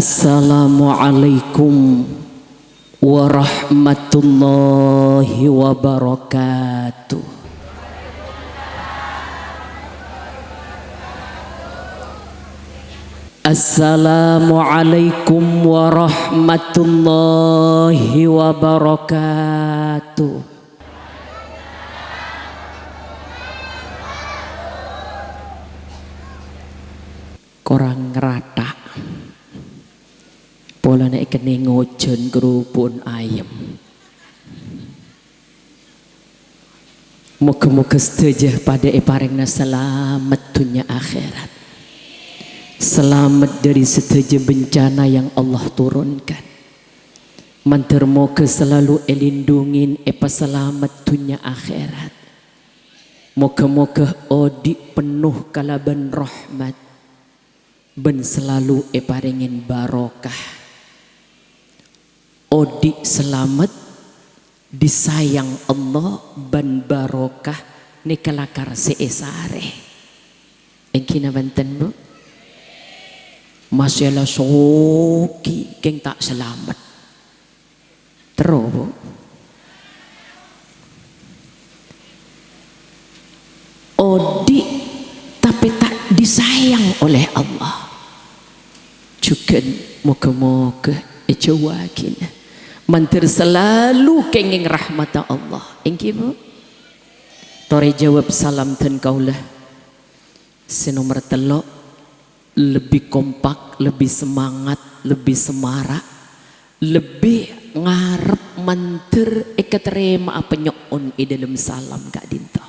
Assalamualaikum warahmatullahi wabarakatuh. Assalamualaikum warahmatullahi wabarakatuh. Korang rata pola nek kene ngojen kerupun ayam. Moga-moga sedaya pada paringna selamat dunia akhirat. Selamat dari sedaya bencana yang Allah turunkan. Mantar moga selalu elindungin selamat dunia akhirat. Moga-moga odi penuh kalaban rahmat. Ben selalu paringin barokah. Odi selamat disayang Allah ban barokah nikelakar seesare. Engkina banten bu. Masalah soki keng tak selamat. Terus bu. Odi tapi tak disayang oleh Allah. Juga moga-moga ejawakin. Mantir selalu kenging rahmat Allah. Engki bu. Tore jawab salam dan kaulah. Senomor telok lebih kompak, lebih semangat, lebih semarak, lebih ngarep mantir terima apa nyokon dalam salam Kak Dinto.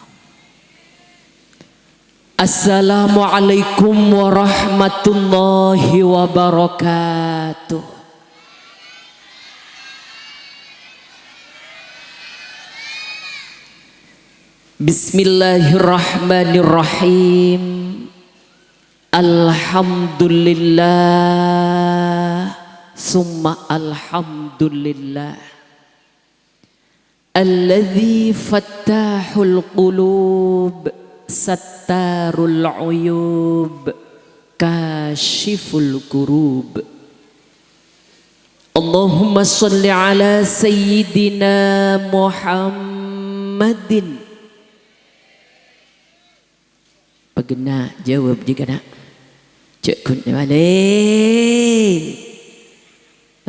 Assalamualaikum warahmatullahi wabarakatuh. Bismillahirrahmanirrahim. Alhamdulillah summa alhamdulillah alladzi fattahul qulub sattarul uyub kashiful kurub. Allahumma sholli ala sayyidina Muhammadin. Pegena jawab juga nak. Cek kun balik.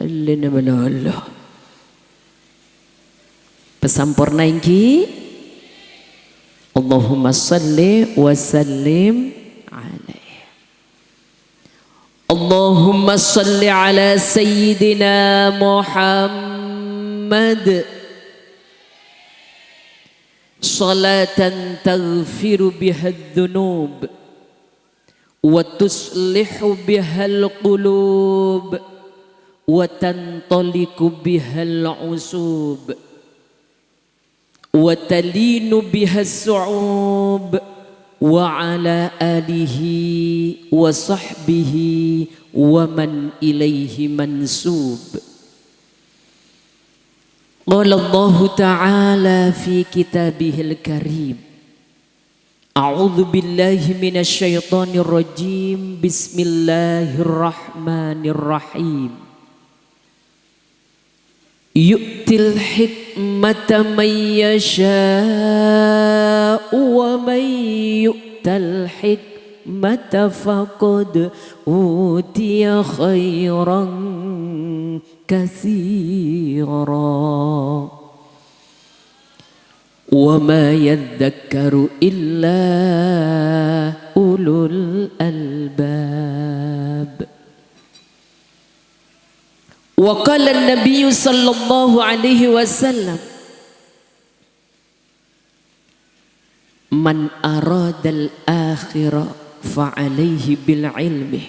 Allah. Pesampurna ingki. Allahumma salli wa sallim alaihi. Allahumma salli ala sayyidina Muhammad. Salatan taghfiru biha dhunub wa tuslihu bihal qulub wa tantaliku bihal usub wa talinu bihas su'ub wa ala alihi wa sahbihi wa man ilaihi mansub. Qala Allah Ta'ala fi kitabihil karim. A'udzu billahi minasy syaithanir rajim. Bismillahirrahmanirrahim. Yu'til hikmata man yasha'u wa man yu'tal hikmata faqad utiya khairan katsira. Wa ma yadhakkaru illa ulul albab. Wa qala an-nabiy sallallahu alaihi wasallam man arada al-akhirah fa alaihi bil ilmi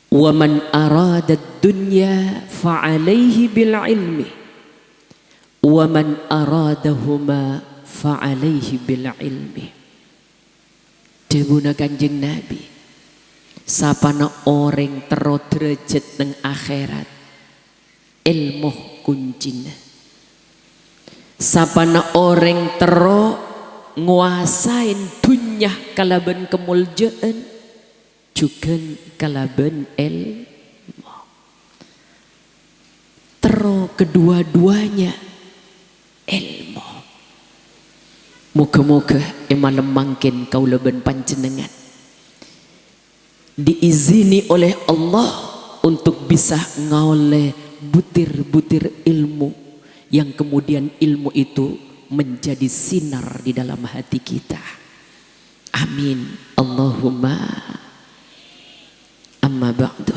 wa man arada ad-dunya fa alaihi bil ilmi wa man aradahuma fa alaihi bil ilmi. Dewuna Kanjeng Nabi, sapana orang tero derajat nang akhirat ilmu kuncina. Sapana orang tero nguasain dunya kalaban kemuljaan juga kalaban antara kedua-duanya ilmu. Moga-moga malam mangkin kaula ben panjenengan diizini oleh Allah untuk bisa ngoleh butir-butir ilmu yang kemudian ilmu itu menjadi sinar di dalam hati kita. Amin. Allahumma. Amma ba'du.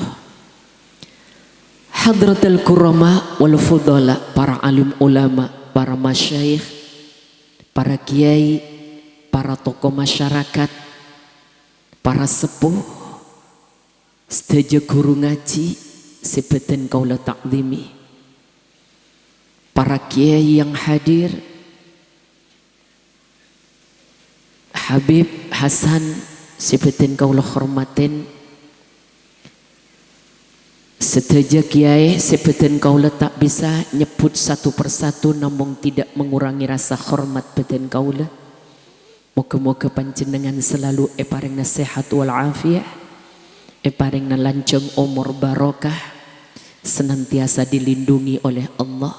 Hadratul kurama wal fudala, para alim ulama, para masyayikh, para kiai, para tokoh masyarakat, para sepuh, sedaya guru ngaji sebeten kaula takzimi, para kiai yang hadir, Habib Hasan sebeten kaula hormatin, sedaya kiai sebeten kaula tak bisa nyebut satu persatu namun tidak mengurangi rasa hormat beten kaula. Moga-moga panjenengan selalu paring nasihat wal afiah, paring lanceng umur barokah, senantiasa dilindungi oleh Allah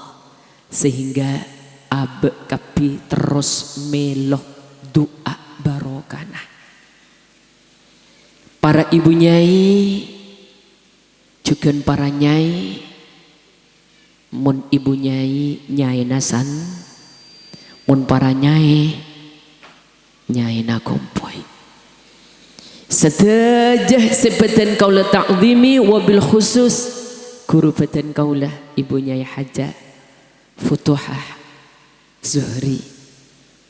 sehingga abe kapi terus meloh doa barokah. Para ibu nyai juga para nyai, mun ibu nyai nyai nasan, mun para nyai nyai nakompoy. Sedajah sebeten kaula ta'zimi wabil khusus guru beten kaula ibu nyai Haja Futuhah Zuhri.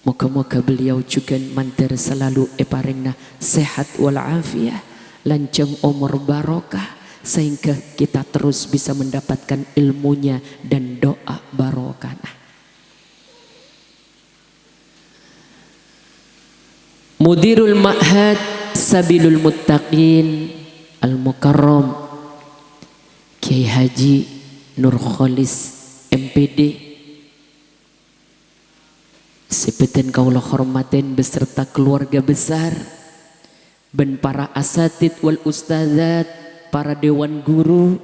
Moga-moga beliau juga mantir selalu paringna sehat wal afiah, lanceng umur barokah sehingga kita terus bisa mendapatkan ilmunya dan doa barokah. Mudirul Ma'had Sabilul Muttaqin Al-Mukarram Kiai Haji Nur Kholis MPD sebeten kaula hormatin beserta keluarga besar ben para asatid wal ustadzat, para dewan guru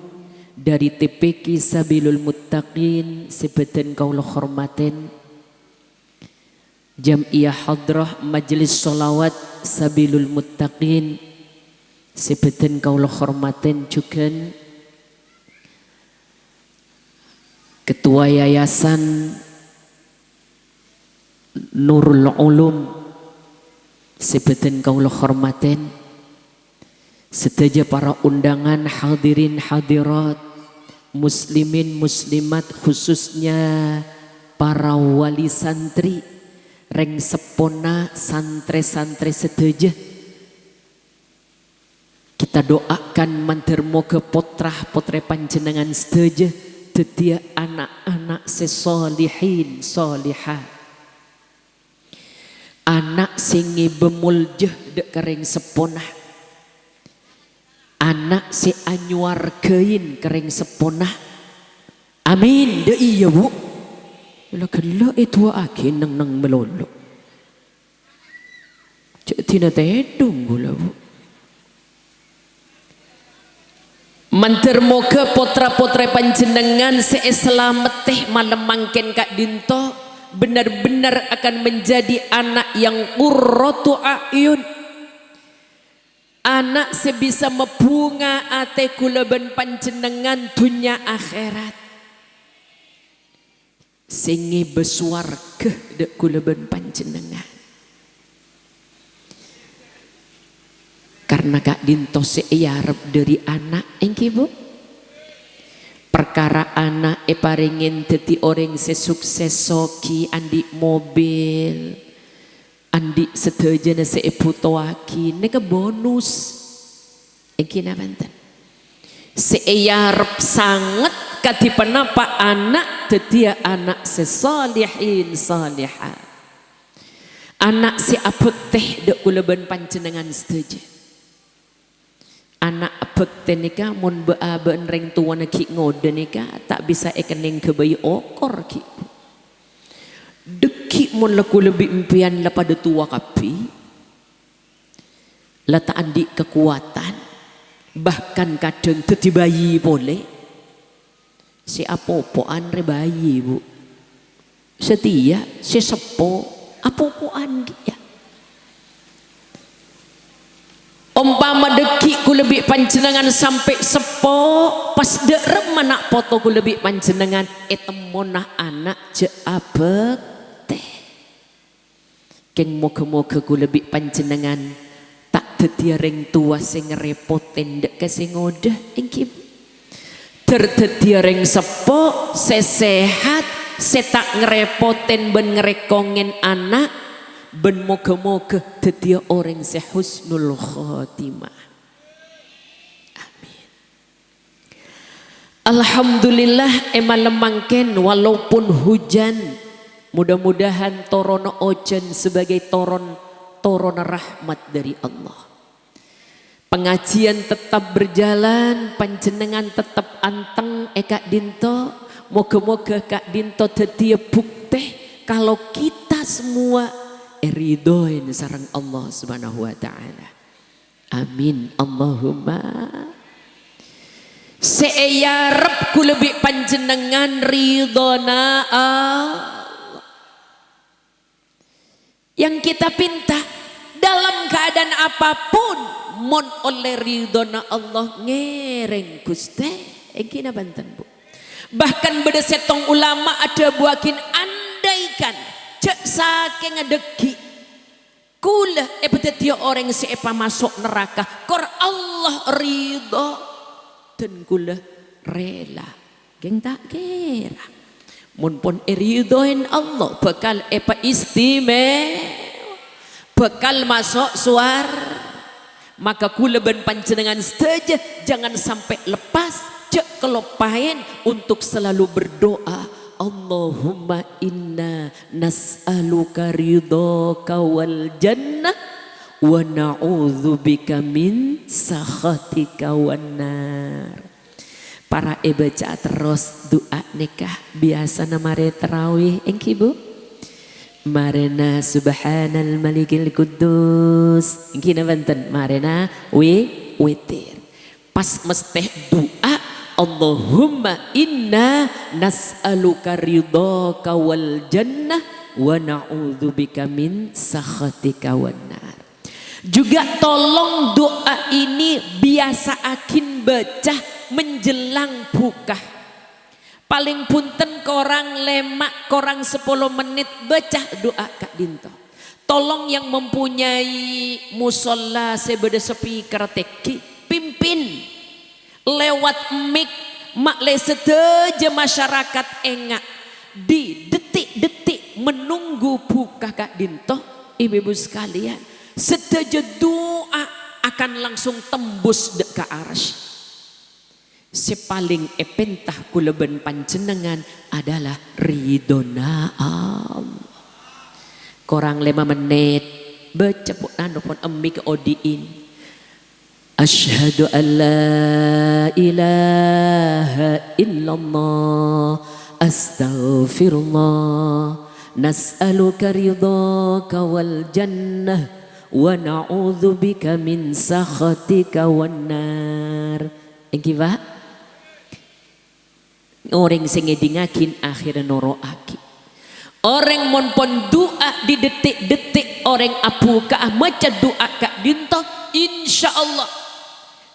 dari TPQ Sabilul Muttaqin sebeten kaula hormatin, Jam'iyah Hadrah Majelis Sholawat Sabilul Muttaqin sebeten kaula hormatin juga, Ketua Yayasan Nurul Ulum sebeten kaula hormatin, sedaya para undangan hadirin hadirat, muslimin muslimat, khususnya para wali santri, reng sepona, santri-santri sedaya. Kita doakan mantir moga potrah-potre panjenengan sedaya tetia anak-anak sesolihin solihah, anak singi bemuljeh dek kering seponah, anak si anyuar kein kering seponah. Amin. De iya bu. Lah kelo itu aki neng melolo. Cek tina tedung gula bu. Manter moga potra-potra panjenengan seeselameteh malam mangken kak dinto benar-benar akan menjadi anak yang qurratu a'yun, anak sebisa mebunga ate kula ben panjenengan dunya akhirat, singi beswarga dek kula ben panjenengan. Karena kak dinto seiyarep dari anak engki bu, perkara anak paringin dadi orang sesukses soki, andi mobil, andi sedajana seiputowaki neka bonus engki napanten seiyarep sangat kadipanapa anak dadi anak sesalihin salihah, anak si abek teh dek kula ben panjenengan sedaja. Anak abek nika mun beaben reng tuan ki ngode nika tak bisa ekening kebayi okor ki. Deki mun laku lebih impian pada tua kapi. Lata andi kekuatan, bahkan kadang teti bayi boleh. si apopoan re bayi bu setia si sepo apopoan dia umpama deki ku lebih panjenengan sampai sepo pas derem manak foto ku lebih panjenengan etemonah anak je abek teh keng moga-moga ku lebih panjenengan tak tetia ring tua sing ngerepoten dek kesing ngodah ingkip tertetia ring sepo sesehat setak ngerepoten ben ngerekongen anak ben moga-moga tetia orang sehusnul khotimah. Amin. Alhamdulillah emal lemangken walaupun hujan mudah-mudahan torono ojen sebagai toron rahmat dari Allah. Pengajian tetap berjalan, panjenengan tetap anteng Kak Dinto. Moga-moga Kak Dinto tetia bukti kalau kita semua ridhoin sareng Allah Subhanahu wa taala. Amin Allahumma. Seeyarep ku lebih panjenengan ridhona Allah. Yang kita pinta dalam keadaan apapun mon oleh ridhona Allah ngereng Gusti egina banten Bu. Bahkan beda setong ulama ada buakin andaikan cek saking ngedeki kula dia orang sepa masuk neraka kor Allah ridho dan kula rela geng tak kira mun pun ridhoin Allah bakal istimewa bakal masuk suar maka kula ben panjenengan saja jangan sampai lepas cek kelopain untuk selalu berdoa Allahumma inna nas'aluka ridhaka wal jannah wa na'udzubika min sakhatika wan nar. Para baca terus doa nikah biasa namare tarawih engki Bu. Marena subhanal malikil kudus engki banten marena witir. Pas mesteh doa Allahumma inna nas'aluka ridhaka wal jannah wa na'udzubika min sakhatika wan nar. Juga tolong doa ini biasa akin baca menjelang buka. Paling punten korang lemak korang 10 menit baca doa Kak Dinto. Tolong yang mempunyai musola sebeda speaker teki pimpin lewat mic makle seteja masyarakat engak di detik-detik menunggu buka Kak Dinto ibu-ibu sekalian seteja doa akan langsung tembus dek ke arsy. Sepaling epentah kuleben panjenengan adalah ridhona Allah. Korang 5 menit baca pun anu pun emik odiin. Asyhadu an la ilaha illallah astaghfirullah nas'aluka ridhaka wal jannah wa na'udzubika min sakhatika wan nar. Engki Pak orang sing ngedingakin akhirnya noroaki orang mon pon doa di detik-detik orang apu ka maca doa Kak Dinto insyaallah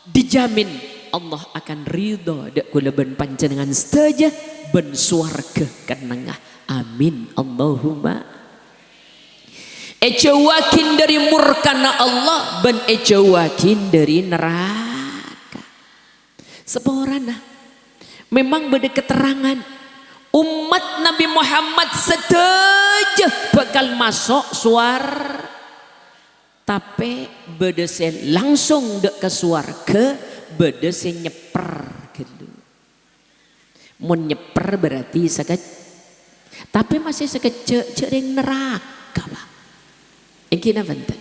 dijamin Allah akan ridho dak kula ben panjenengan saja ben swarga kenengah amin Allahumma. Ejawakin dari murkana Allah ben ejawakin dari neraka. Seporana memang beda keterangan umat Nabi Muhammad saja bakal masuk suar tapi beda langsung dek ke suarga beda nyeper gitu. Mau nyeper berarti sakit tapi masih sekecil cering neraka Pak. Iki na benten.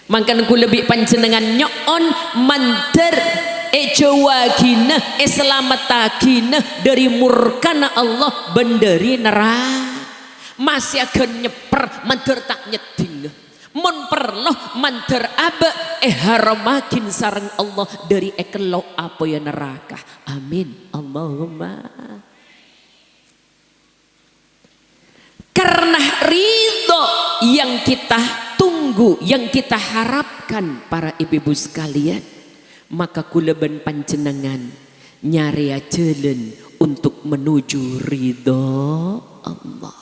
Mangkan ku lebih panjenengan nyon manter ejawagina selamatagina dari murkana Allah benderi neraka. Masih akan nyeper manter tak nyeding. Mun perloh manter aba haramakin sareng Allah dari ekelau apa ya neraka. Amin Allahumma. Karena ridho yang kita tunggu, yang kita harapkan para ibu-ibu sekalian, maka kulaban panjenengan nyari jalan untuk menuju ridho Allah.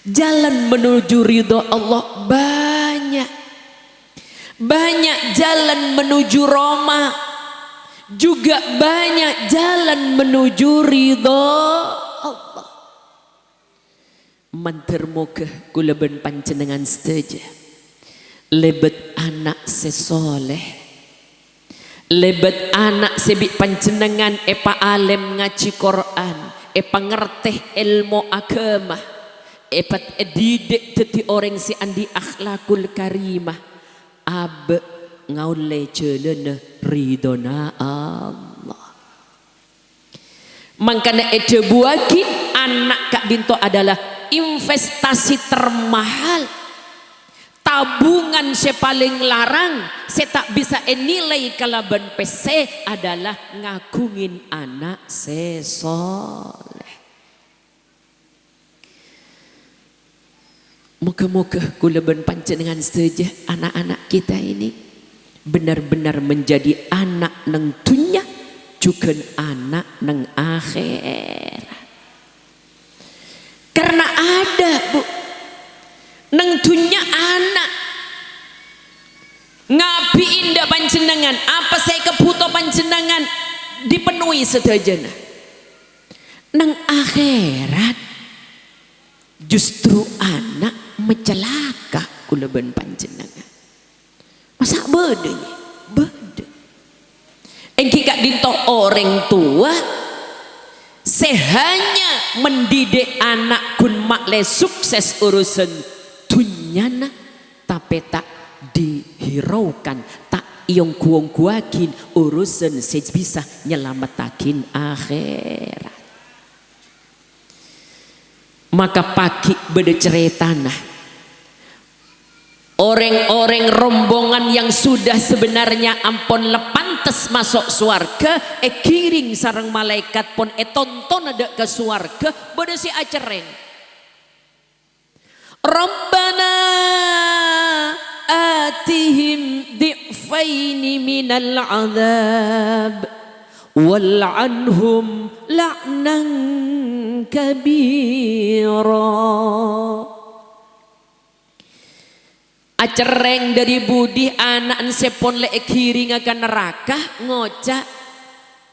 Jalan menuju ridho Allah banyak. Banyak jalan menuju Roma, juga banyak jalan menuju ridho Allah. Mantermoga kulaban panjenengan setuju lebet anak sesoleh, lebet anak sebik panjenengan epa alim ngaji Quran, epa ngerteh ilmu agama, epa didik teti orang si andi akhlakul karimah, abe ngaule jalan ridona Allah. Makanya ede buakin anak Kak Dinto adalah investasi termahal, tabungan saya paling larang, saya tak bisa nilai kalaban PC adalah ngagungin anak sesoleh. Moga-moga kulaban panjenengan saja anak-anak kita ini benar-benar menjadi anak nang dunya juga anak nang akhirat. Karena ada bu nang dunya anak ngapi indah panjenengan, apa saya kebutuh panjenengan dipenuhi sedajana. Nang akhirat justru anak mencelaka kulaban panjenengan. Masa bedanya? Beda. Engki Kak Dinto orang tua sehanya mendidik anak kun makle sukses urusan dunyana, tapi tak dihiraukan, tak iong kuang-kuakin urusan bisa nyelamatakin akhirat. Maka pagi beda cerita nah, orang-orang rombongan yang sudah sebenarnya ampun lepantes masuk suarga, kiring sarang malaikat pun tonton ada ke suarga, beda si acereng. Rabbana atihim di'faini minal azab wal'anhum la'nan kabira. Acereng dari budi anak sepon le kiring akan neraka ngocak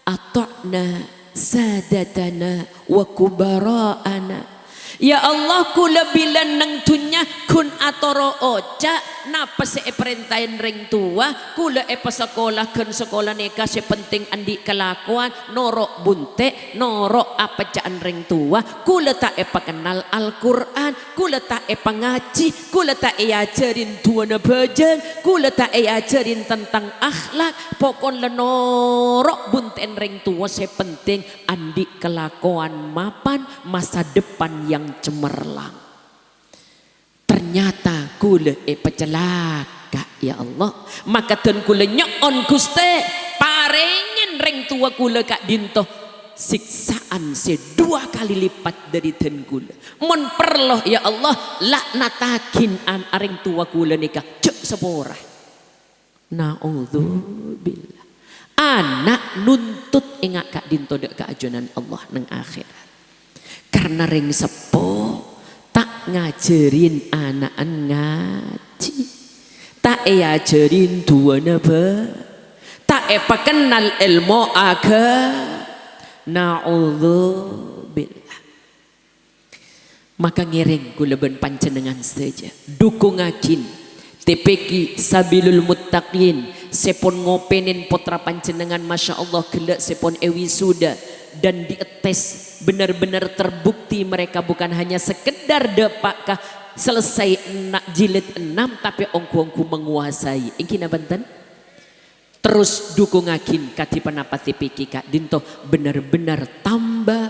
atokna sadatana wa kubara'ana. Ya Allah kula bilan nang tunya kun atoro oca napa se perintahin ring tua kula sekolah kun sekolah neka sepenting andi kelakuan norok bunte norok apa jaan ring tua kula tak kenal Al-Quran, kula tak ngaji, kula tak ajarin tuana bajan, kula tak ajarin tentang akhlak, pokon le norok bunten ring tua sepenting andi kelakuan mapan masa depan yang cemerlang. Ternyata kula pecelaka ya Allah. Maka ten kula nyon Gusti parengen ring tua kula Kak Dinto siksaan sedua kali lipat dari ten kula. Mon perloh ya Allah laknatakin an aring tua kula nikah cek sepora. Naudzubillah. Anak nuntut ingat Kak Dinto dek keajunan Allah nang akhirat. Karena ring sepo tak ngajarin anak ngaji, tak ajarin dua nebe, tak kenal ilmu agama. Naudzubillah. Maka ngiring kulaban panjenengan saja dukungakin TPQ Sabilul Muttaqin sepon ngopenin putra panjenengan masya Allah gelak sepon ewi sudah dan dietes benar-benar terbukti mereka bukan hanya sekedar dapakah selesai jilid 6 tapi ongku-ongku menguasai ingkina banten terus dukungakin kati penapati piki Kak Dinto benar-benar tambah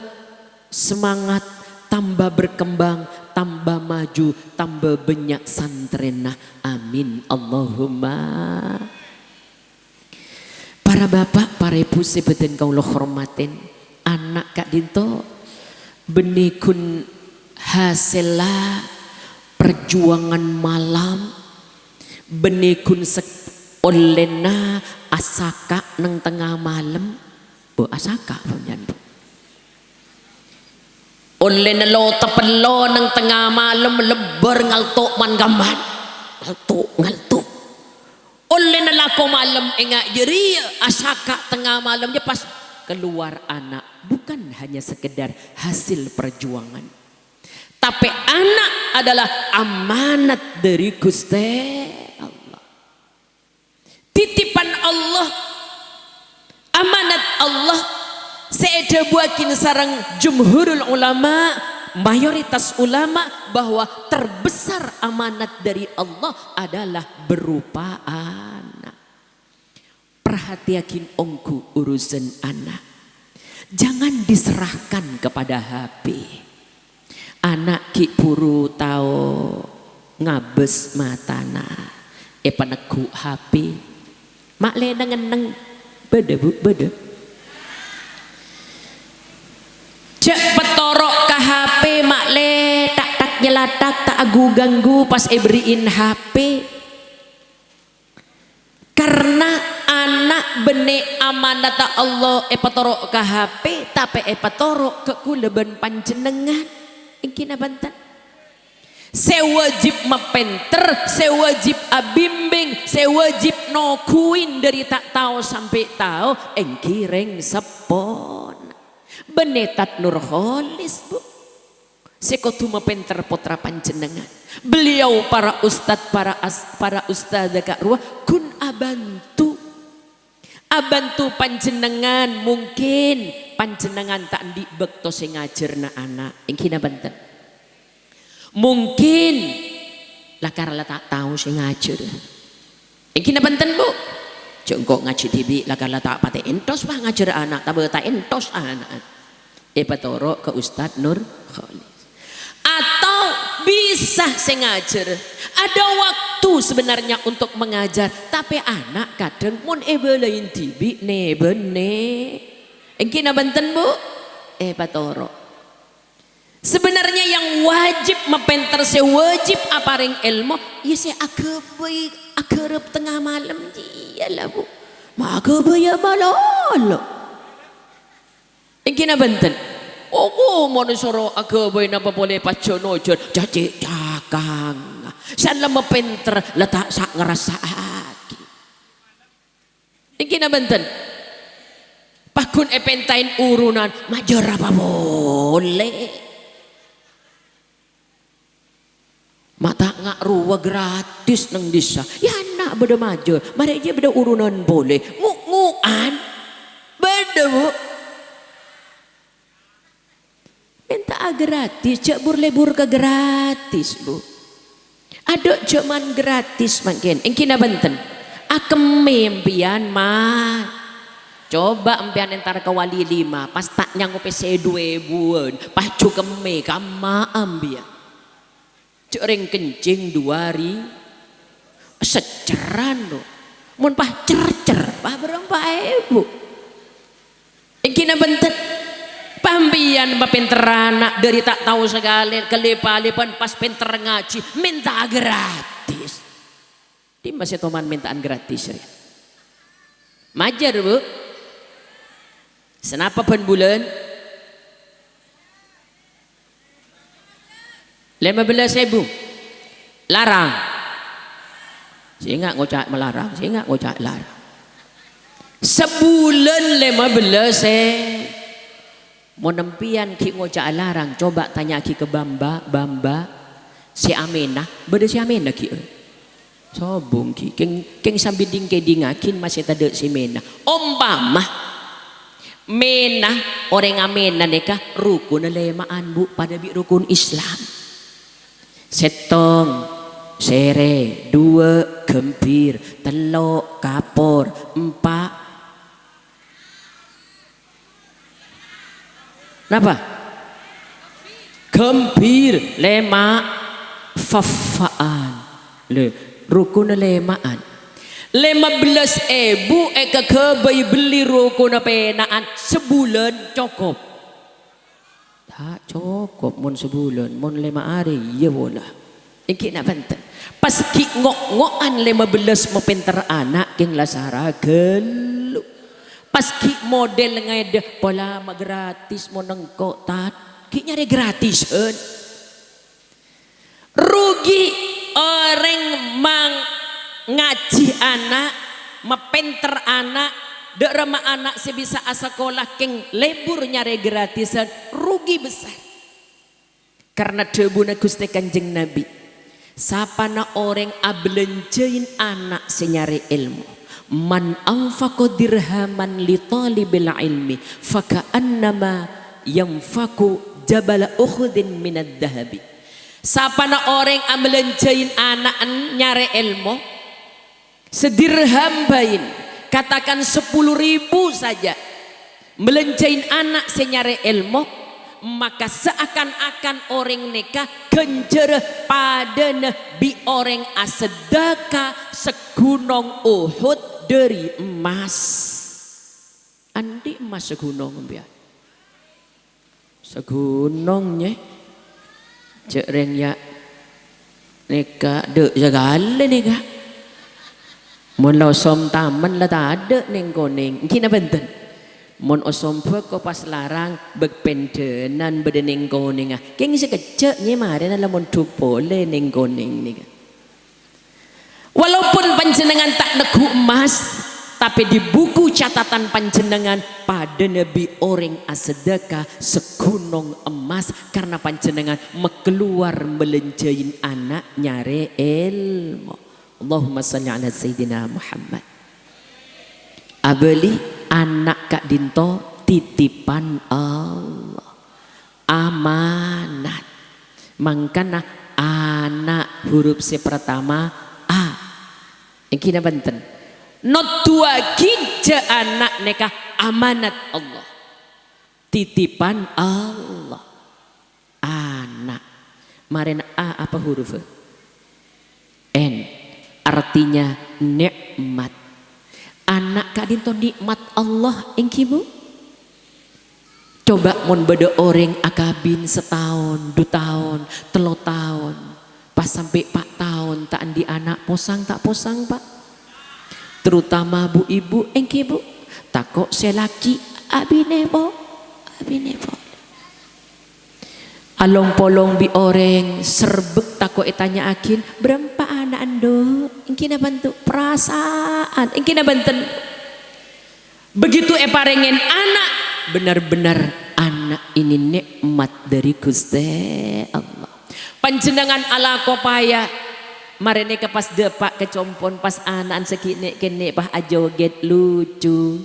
semangat, tambah berkembang, tambah maju, tambah banyak santrenah. Amin Allahumma. Para bapak, para ibu sebeten kaulah hormatin anak Kak Dinto benikun hasillah perjuangan malam benekun olena asaka neng tengah malam bu asaka punyan bu olena lo tepelo neng tengah malam lebar ngaltuk man gaman ngaltuk olena lako malam enggak jeri asaka tengah malamnya pas keluar anak bukan hanya sekedar hasil perjuangan tapi anak adalah amanat dari Gusti Allah, titipan Allah, amanat Allah. Saya buakin sarang jumhurul ulama, mayoritas ulama bahwa terbesar amanat dari Allah adalah berupa anak. Perhatiakin ongku urusan anak, jangan diserahkan kepada HP. Anak ki puru tau ngabes matana penegu HP mak le neng bede bu bede cek petorok ke HP mak le tak nyelatak tak agu ganggu pas beriin HP karena anak bene amanat Allah petorok ke HP tapi petorok ke kuleban panjenengan ingkina bantan saya wajib mapenter, saya wajib abimbing, saya wajib nokuin dari tak tahu sampai tahu engkireng sepon benetat Nurholis bu sekotu mapenter putra panjenengan beliau para ustad para ustadzah kak ruah kun abantu panjenengan mungkin panjenengan tak di bekto sing ngajarna anak engkina banten mungkin lah karena tak tahu sing ngajar engkina banten bu jengkok ngaji tibi lah karena tak pate entos bah ngajar anak tak tak entos anak petoro ke Ustadz Nur Khalis atau bisa sing ngajar ada waktu sebenarnya untuk mengajar tapi anak kadang mun ebelain tibi ne bene engkina banten bu patoro sebenarnya yang wajib mepenter se wajib apareng ilmu ya se akerep tengah malam dialah bu maka ya balolo engkina banten oh monusoro agabay na papole pachonojon jaji jakang san lama penter letak sak ngerasa aki engkina banten pakun epentain urunan major apa boleh mata ngak ruwa gratis nang disa ya nak beda major mari aja beda urunan boleh nguan beda bu minta gratis cek lebur ke gratis bu ada cuman gratis makin engkina banten akeme empian mah coba empian entar ke wali 5 pas tak nyanggup se 2 bulan pas cukeme kama ambian cek ring kencing 2 hari seceran lo mun pas cer pas berapa ibu engkina banten pambian pinter anak dari tak tahu segala kelepa-lepan pas pinter ngaji minta gratis di masih teman mintaan gratis ya. Majar bu senapa pen bulan 15.000 larang saya nggak ngocak melarang saya nggak ngocak larang sebulan 15.000 mau nempian ki ngocak larang coba tanya ki ke Bamba si Aminah beda si Aminah ki sobong ki keng sambil dingke-dingakin masih tada si Menah umpama Menah orang Aminah neka rukun lemaan bu pada bi rukun Islam setong sere 2 gempir telok kapor 4 Napa? Gembir 5 fafaan le rukun lemaan 15.000 kebay beli rukun penaan sebulan cukup hak cukup mon sebulan mon 5 hari ya bola iki nak banten pas ki ngok-ngokan 15 mau pinter anak king lasara gelu pas ki model ngede pola ma gratis mau nengkok tat ki nyari gratisan rugi orang mang ngaji anak mapenter anak dek ramah anak sebisa sekolah king lebur nyari gratisan rugi besar karena debuna Gusti Kanjeng Nabi sapana orang ablenjain anak senyari ilmu man anfaqa dirhaman li talibil ilmi faka'annama yanfaku jabal ukhudin minad dahabi sapana orang ablenjain anak nyari ilmu sedirham bain katakan 10.000 saja melencain anak senyare ilmu maka seakan-akan orang nikah kencer pada nabi orang asedaka segunung Uhud dari emas andi emas segunung biar segunungnya cek reng ya nikah dek segala nikah mun osom taman lah tak ada neng koneng kina benten mun osom pek ko pas larang beg pendenan bede neng koneng ah keng sekecek nye mare lah mun tupole neng koneng ni walaupun panjenengan tak negu emas tapi di buku catatan panjenengan pada nabi orang asedekah segunung emas karena panjenengan mekeluar melenjain anak nyare ilmu Allahumma salli ala Sayyidina Muhammad abeli anak kak dinto titipan Allah amanat mangkana anak huruf si pertama A yang kina benten not dua kinja anak nekah amanat Allah titipan Allah anak maren A apa huruf N artinya nikmat anak kadinto nikmat Allah engkibu coba mon beda orang akabin setahun 2 tahun 3 tahun pas sampai 4 tahun tak andi anak posang tak posang pak terutama bu ibu engkibu takok selaki abine bo along polong bi orang serbek takok etanya akin berapa anak ando ingkina bantu perasaan ingkina banten begitu parengen anak benar-benar anak ini nikmat dari Gusti Allah panjenengan ala kopaya marene ke pas depak kecompon pas anak sekine kene pah ajoget lucu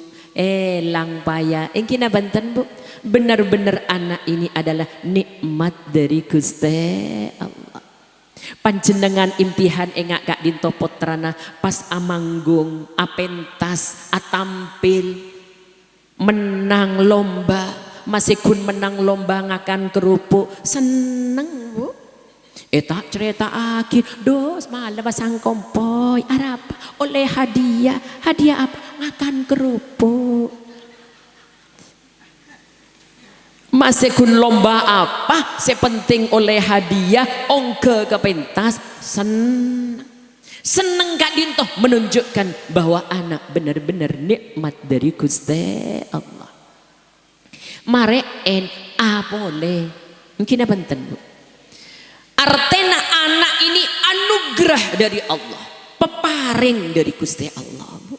lang paya ingkina banten bu benar-benar anak ini adalah nikmat dari Gusti Allah panjenengan impihan engak kak dinto potrana pas amanggung apentas atampil menang lomba masih kun menang lomba ngakan kerupuk seneng bu tak cerita akhir dos malam pasang kompoy arap oleh hadiah apa ngakan kerupuk masih kun lomba apa sepenting oleh hadiah ongke ke pentas seneng kak dinto menunjukkan bahwa anak benar-benar nikmat dari Gusti Allah mare en boleh mungkin apa enten bu artena anak ini anugerah dari Allah peparing dari Gusti Allah bu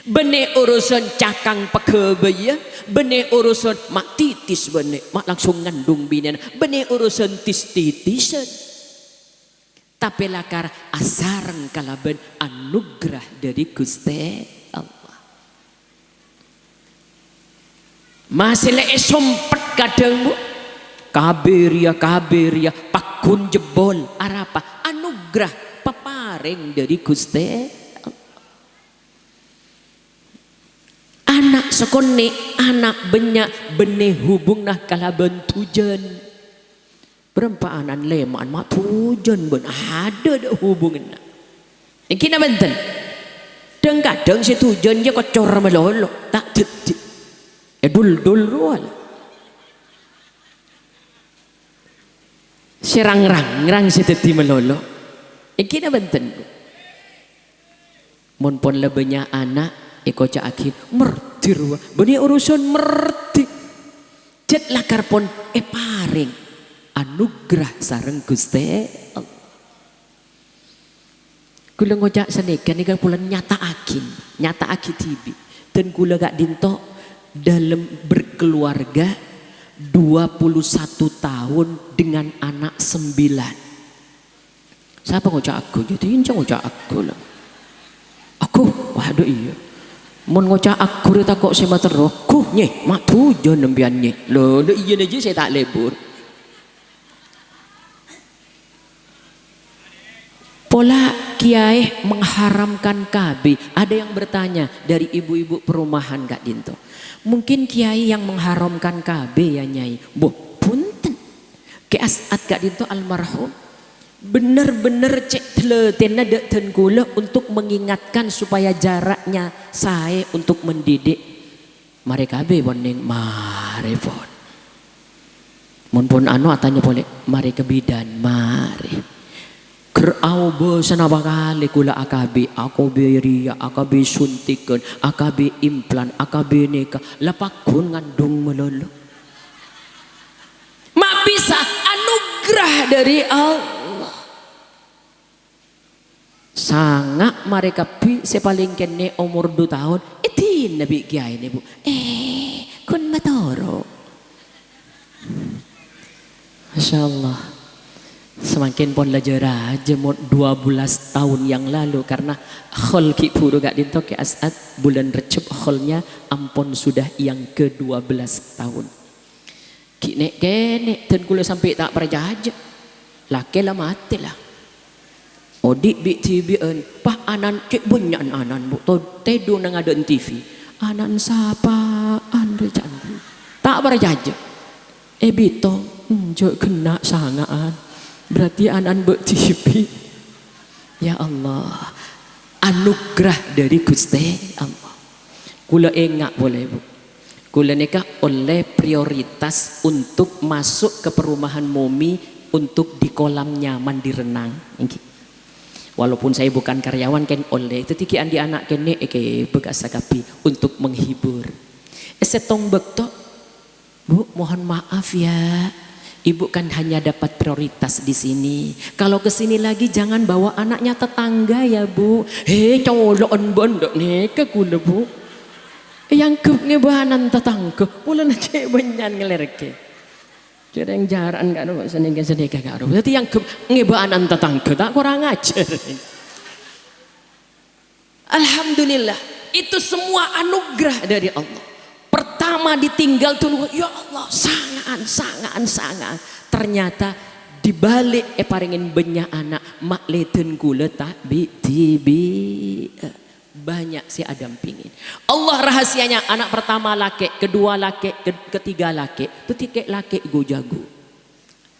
bene urusan cakang pekebaya bene urusan mak titis bene mak langsung ngandung binen bene urusan tis-titisan tapi lakar asareng kalaban anugerah dari Gusti Allah masih le sompet kadang bu kaberia pakun jebol arapa anugerah peparing dari Gusti anak sekone anak banyak benih hubung nah kalaban tujan berapa anak leman mak tujan ben ada hubungan yang kena benten dan kadang si tujan dia kocor melolo tak dul rual serang-rang sedeti melolo iki na benten mun pon lebenya anak eko cak akhir mertir wa beni urusan merti jet lakar pon paring anugerah sareng Gusti Allah. Kula ngocak senekan ini kan pula nyata aki tibi dan kula gak dinto dalam berkeluarga 21 tahun dengan anak 9. Siapa ngocak aku? Jadi incang ngocak aku lah. Aku, waduh iya. Mun ngocak aku rita kok sema terus. Ku nye, mak tujuh nembian nye. Loh, iya aja saya tak lebur. Pola kiai mengharamkan KB. Ada yang bertanya dari ibu-ibu perumahan Kak Dinto. Mungkin kiai yang mengharamkan KB ya Nyai. Boh, punten. Ki As'ad Kak Dinto almarhum bener-bener cek teletena dek ten kula untuk mengingatkan supaya jaraknya saya untuk mendidik. Mari KB boning mari pon. Mun pun anu atanya boleh mari ke bidan mari. Kerau bosan apa kali kula AKB, AKB ria, AKB suntikan, AKB implan, AKB neka, lapakun ngandung melulu. Mak bisa anugerah dari Allah. Sangat mereka pi sepaling kene umur 2 tahun, itin nabi kiai ini bu, kun matoro. Masya Allah. Semakin pon lajar aja 12 tahun yang lalu karena khol ki puru gak dinto ke As'ad bulan Recep kholnya ampun sudah yang ke-12 tahun. Ki nek kene ten kula sampai tak perjaja. Laki lah mati lah. Odik bi TV en pah anan cek banyak anan bu to tedo nang ada TV. Anan sapa ande cantik. Tak perjaja. Bito jok kena sangaan. Berarti anak TV. Ya Allah, anugerah dari Gusti Allah. Kula enggak boleh bu. Kula nikah oleh prioritas untuk masuk ke perumahan Momi untuk di kolam nyaman direnang. Walaupun saya bukan karyawan kan oleh tetapi andi anak kene bekas sakapi untuk menghibur. Setong bekto bu mohon maaf ya. Ibu kan hanya dapat prioritas di sini. Kalau ke sini lagi jangan bawa anaknya tetangga ya bu. Colon bondok nih ke kula bu. Yang ngebahanan tetangga. Pula cek banyan ngelerke. Kira yang jaran gak ada sedekah gak ada. Berarti yang ngebahanan tetangga tak kurang ajar. Alhamdulillah itu semua anugerah dari Allah. Pertama ditinggal dulu, ya Allah sangat. Ternyata dibalik paringin banyak anak mak leten kula tak tibi banyak si Adam pingin. Allah rahasianya anak pertama laki, kedua laki, ketiga laki, ketiga laki go jago.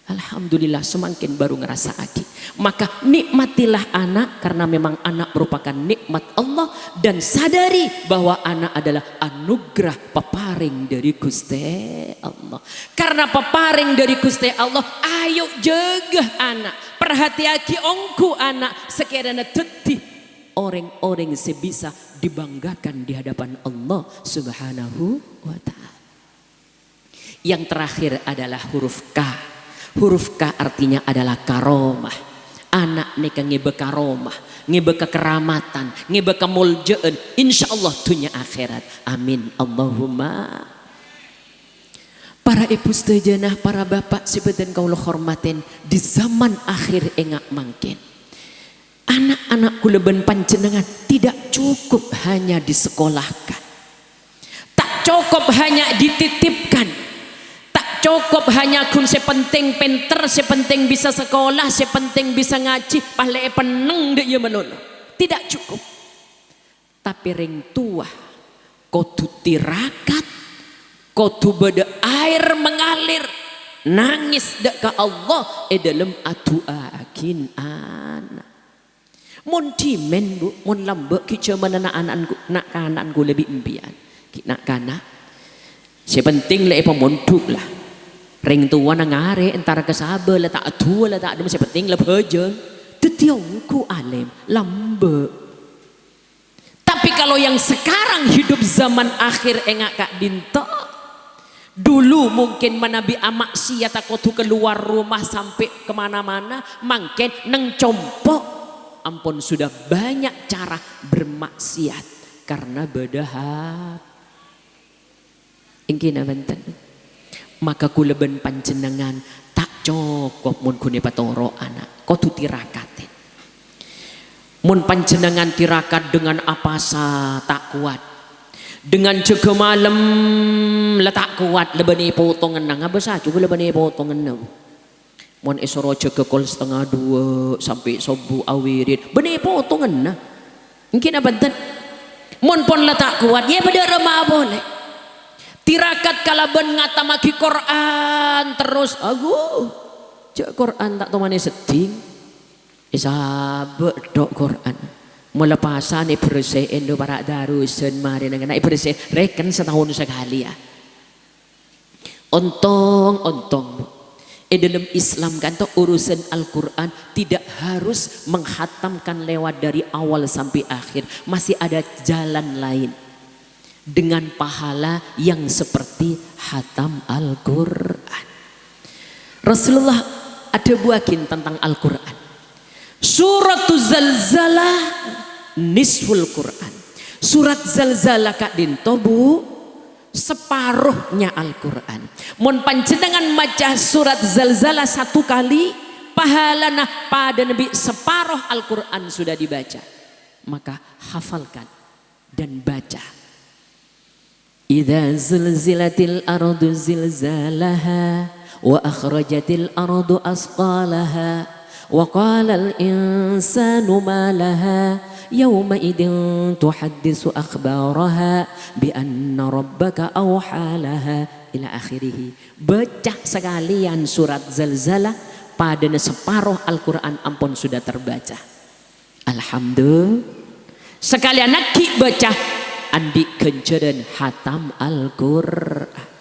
Alhamdulillah semakin baru ngerasa aki. Maka nikmatilah anak karena memang anak merupakan nikmat Allah dan sadari bahwa anak adalah anugerah peparing dari Gusti Allah. Karena peparing dari Gusti Allah, ayo jaga anak, perhatiaki ongku anak sekiranya tetih orang-orang sebisa dibanggakan di hadapan Allah Subhanahu wa taala. Yang terakhir adalah huruf K. Huruf K artinya adalah karomah. Anak neka ngebe karomah, ngebe kekeramatan, ngebe kemuljaan. Insya Allah dunia akhirat. Amin. Allahumma. Para ibu sejenah, para bapak sebetan kaulah hormatin di zaman akhir engak mangkin. Anak-anakku leben panjenengan tidak cukup hanya disekolahkan, tak cukup hanya dititipkan. Cukup hanya kun sepenting pinter, sepenting bisa sekolah, sepenting bisa ngaji, pahle peneng dek ya menolong. Tidak cukup. Tapi ring tua, kotu tirakat, kotu beda air mengalir, nangis dek ke Allah dalam atuakin anak. Mon timen bu, mon lambek kita mana nak kanan gue lebih impian, nak kana. Sepenting le pemonduk lah. Ring tua nangare antara kesabar lah tak tua lah tak ada masih penting lah bejeng. Tetiongku alim lambe. Tapi kalau yang sekarang hidup zaman akhir engak Kak Dinto, dulu mungkin menabi amak siat aku tuh keluar rumah sampai kemana-mana, mungkin neng compok. Ampun sudah banyak cara bermaksiat karena bedahap. Ingkina benten. Maka kuleben panjenengan tak cukup mun kune patoro anak kau tu tirakatin mun panjenengan tirakat dengan apa sa tak kuat dengan jaga malam letak kuat lebeni potongan nang abasa coba lebeni potongan nang mun esoro jaga kol 1:30 sampai subuh awirit beni potongan nah mungkin abenten mun pon letak kuat ya beda remah boleh tirakat kalaban ngatamaki Quran terus agu cek Quran tak tomane seding isabe dok Quran melepasan bersihin do para darusan mari dengan bersih reken setahun sekali ya ontong dalam Islam kan tuh urusan Al-Quran tidak harus menghatamkan lewat dari awal sampai akhir, masih ada jalan lain dengan pahala yang seperti hatam Al-Quran. Rasulullah ada buakin tentang Al-Quran. Suratul Zalzalah nisful Quran. Surat Zalzalah Kak Dinto bu separuhnya Al-Quran. Mun panjenengan maca surat Zalzalah 1 kali pahalana pada Nabi separuh Al-Quran sudah dibaca. Maka hafalkan dan baca. Idza zulzilatil ardu zilzalaha wa akhrajatil ardu asqalaha wa qala al insanu ma laha yawma idin tuhaddisu akhbaraha bi anna rabbaka awhalaha ila akhirih. Baca sekalian surat Zalzalah pada separuh Al-Quran ampun sudah terbaca. Alhamdulillah. Sekalian nak baca andi kenceran hatam Al-Quran.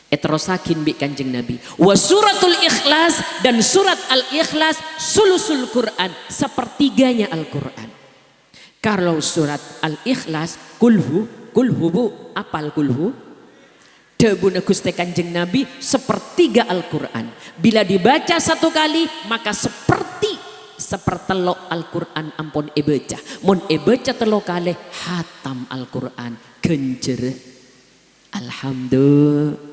Terusakin bi Kanjeng Nabi. Wa suratul Ikhlas dan surat Al-Ikhlas sulusul Quran, sepertiganya Al-Quran. Kalau surat Al-Ikhlas kulhu bu apal kulhu debuna Gusti Kanjeng Nabi sepertiga Al-Quran. Bila dibaca 1 kali maka sepertelok Al-Quran ampun ebeca. Mun ebeca telo kali hatam Al-Quran kencer. Alhamdulillah.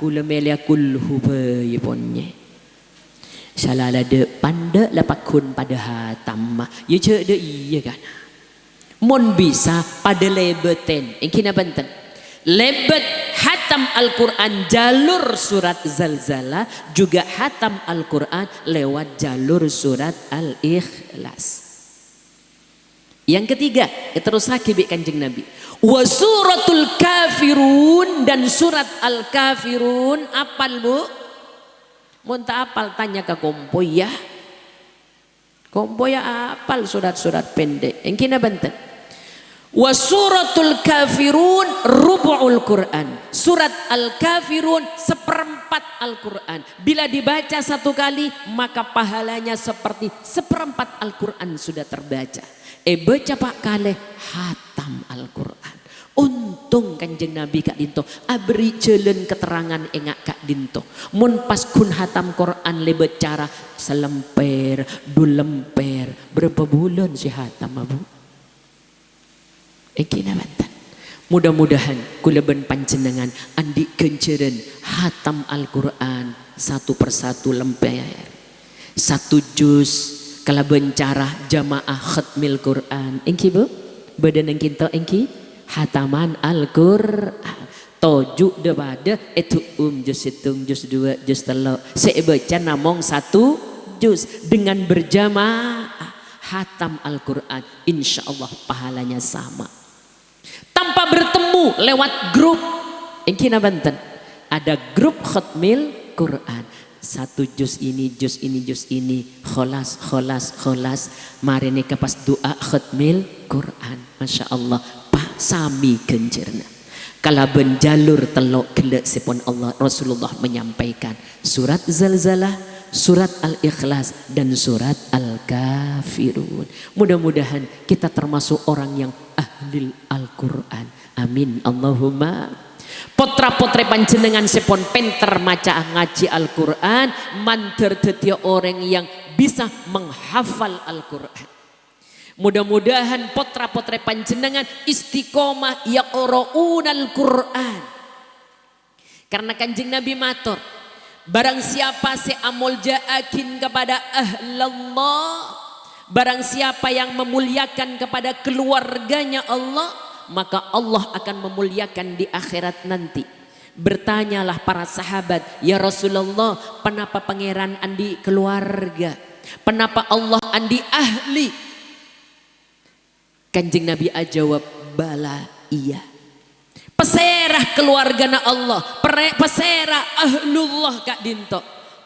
Kula melia kulhu bayiponnya. Salala de panda lapakun pada hatam. Ya cek de iya kan. Mun bisa pada lebeten. Ingkina benten. Lebet hatam Al-Quran jalur surat Zalzalah juga hatam Al-Quran lewat jalur surat Al-Ikhlas. Yang ketiga, terus hakibik Kanjeng Nabi. Wa suratul Kafirun dan surat Al-Kafirun apal bu? Mun tak apal tanya ke kompoy ya. Kompoy ya apal surat-surat pendek. Yang kina benten. Wa suratul Kafirun rubu'ul Quran. Surat Al-Kafirun seperempat Al-Quran. Bila dibaca 1 kali maka pahalanya seperti seperempat Al-Quran sudah terbaca. Baca pak kali hatam Al-Quran. Untung Kanjeng Nabi Kak Dinto abri jalan keterangan engak Kak Dinto. Mun pas kun hatam Quran lebet cara selemper, 2 lemper. Berapa bulan si hatam abu? Kina bantan. Mudah-mudahan kulaban panjenengan andi kenceran hatam Al-Quran 1 per 1 lemper. 1 juz kalau bencara jamaah khatmil Quran. Engki bu? Badan engki to engki hataman Al-Quran. Tojuk daripada itu juz 1, juz 2, juz 3. Saya baca namong 1 juz dengan berjamaah hatam Al-Quran. Insya Allah pahalanya sama. Tanpa bertemu lewat grup. Engki na banten. Ada grup khatmil Quran. 1 juz ini, juz ini, juz ini. Kholas. Mari nih pas doa khatmil Quran. Masya Allah. Pak sami gencerna. Kalaben jalur telok gelek sepon Allah Rasulullah menyampaikan surat Zalzalah, surat Al-Ikhlas dan surat Al-Kafirun. Mudah-mudahan kita termasuk orang yang ahlil Al-Quran. Amin Allahumma. Potra-potre panjenengan sepon penter maca ngaji Al-Quran, manter tetia orang yang bisa menghafal Al-Quran. Mudah-mudahan potra-potre panjenengan istiqomah yaqra'unal Quran. Karena Kanjeng Nabi matur, barang siapa seamul ja'akin kepada ahlallah, barang siapa yang memuliakan kepada keluarganya Allah, maka Allah akan memuliakan di akhirat nanti. Bertanyalah para sahabat, ya Rasulullah, kenapa pangeran andi keluarga? Kenapa Allah andi ahli? Kanjeng Nabi ajawab, bala iya. Peserah keluargana Allah, peserah ahlullah kak dinto.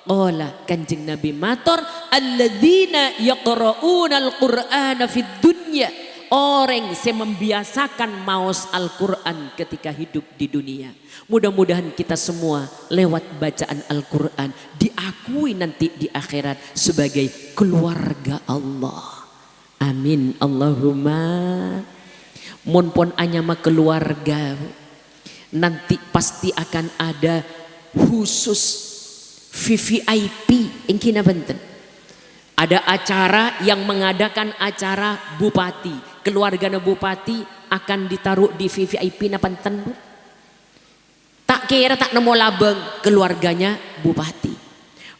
Ola Kanjeng Nabi matur, alladzina yaqra'unal Qur'ana fid dunya. Orang yang membiasakan maos Al-Quran ketika hidup di dunia. Mudah-mudahan kita semua lewat bacaan Al-Quran diakui nanti di akhirat sebagai keluarga Allah. Amin Allahumma. Mun pon anyama keluarga nanti pasti akan ada khusus VVIP ingkina benten. Ada acara yang mengadakan acara bupati. Keluarga bupati akan ditaruh di VVIP na benten. Tak kira tak nemu labeng keluarganya bupati.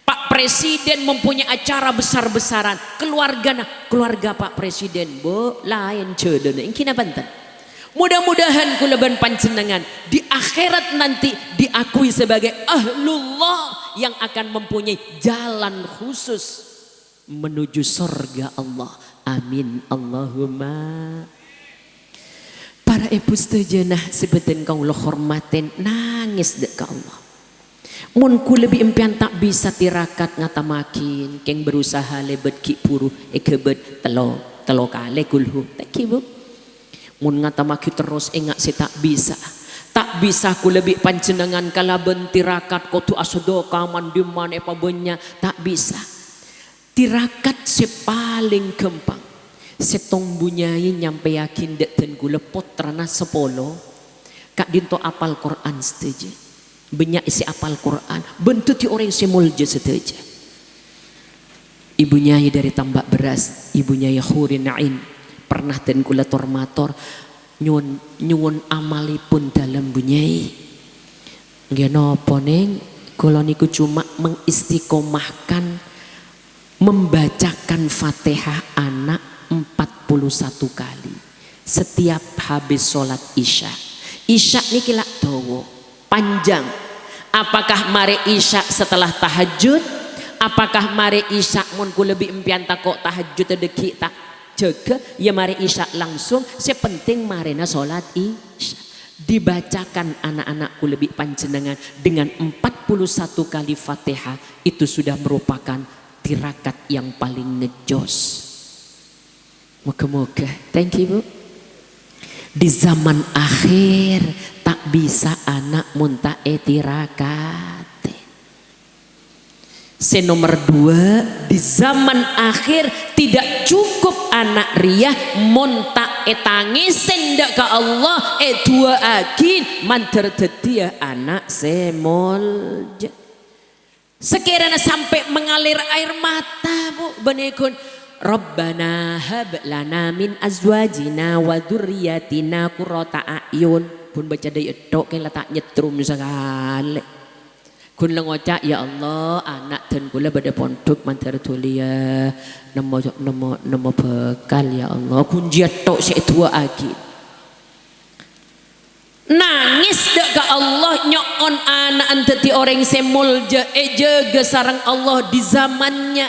Pak Presiden mempunyai acara besar-besaran, keluarga Pak Presiden bo lain cedena ingkina banten. Mudah-mudahan kulaban panjenengan di akhirat nanti diakui sebagai ahlullah yang akan mempunyai jalan khusus menuju surga Allah. Amin Allahumma. Para ibu setujenah sebeten kau lo hormatin nangis dek ka Allah. Munku lebih impian tak bisa tirakat ngatamakin keng berusaha lebet ki puru ekebet telo kale kulhu tak kibu mun ngatamaki terus enggak si tak bisa ku lebih panjenengan kalaben tirakat kotu asodoka mandiman apa benya tak bisa tirakat sepaling kempang setong bunyai nyampe yakin dek ten ku lepot trana sepolo kak dinto apal Quran setuju banyak isi apal Quran bentuk ti orang semulja seteja. Ibunya dari tambak beras, ibunya Hurin Ain pernah ten kula tormator nyuwun amalipun dalam bunyai. Nggih napa ning kula niku cuma mengistiqomahkan membacakan Fatihah anak 41 kali setiap habis sholat Isya. Isya niki lak dawa panjang. Apakah mare Isya setelah tahajud? Apakah mare Isya mun ku lebih impian tak kok tahajud deki tak jaga ya mare Isya langsung sepenting marena sholat Isya dibacakan anak-anakku lebih panjenengan dengan 41 kali Fatihah itu sudah merupakan tirakat yang paling ngejos. Moga-moga thank you Bu. Di zaman akhir tak bisa anak munta etirakat. Nomor 2 di zaman akhir tidak cukup anak riah munta etangisen ndak ke Allah dua akin manter tetia anak semolja. Sekiranya sampai mengalir air mata Bu benekun Rabbana hab lana min azwajina wa dzurriyyatina qurrata a'yun pun baca deui tok ke letak nyetrum sekali kun lengoca ya Allah anak dan kula bade pondok mantar tulia nemo bekal ya Allah kun tok sik dua agi nangis dak ke Allah nyoon anak anteti orang semulja jaga sarang Allah di zamannya.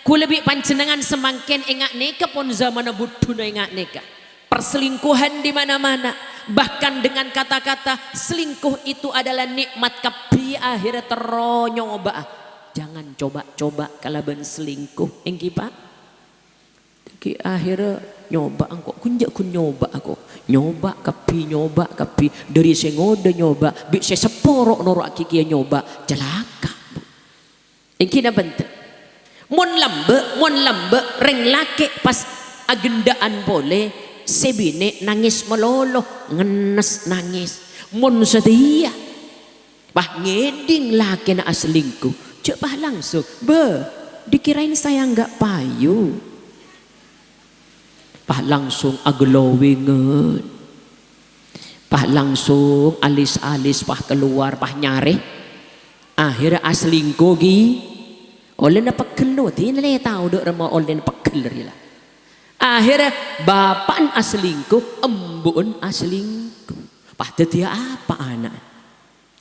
Ku lebih panjenengan semakin engak neka pun zaman buduna engak neka. Perselingkuhan di mana-mana. Bahkan dengan kata-kata selingkuh itu adalah nikmat kapi akhirnya teronyoba. Jangan coba-coba kalaban selingkuh. Engki Pak. Ki akhirnya nyoba angko kun nyoba aku nyoba kapi dari sengoda nyoba bi se seporo noro aki nyoba celaka iki na benten mon lambe reng lake pas agendaan boleh sebine nangis melolo ngenes nangis mon setia bah ngeding laki na aslingku coba langsung dikirain saya nggak payu pah langsung aglowingan pah langsung alis-alis pah keluar pah nyare akhirnya aslingku gi oleh na pagkelo di na tahu dok remo oleh na pagkelo lah akhirnya bapak aslingku embun aslingku pah dia apa anak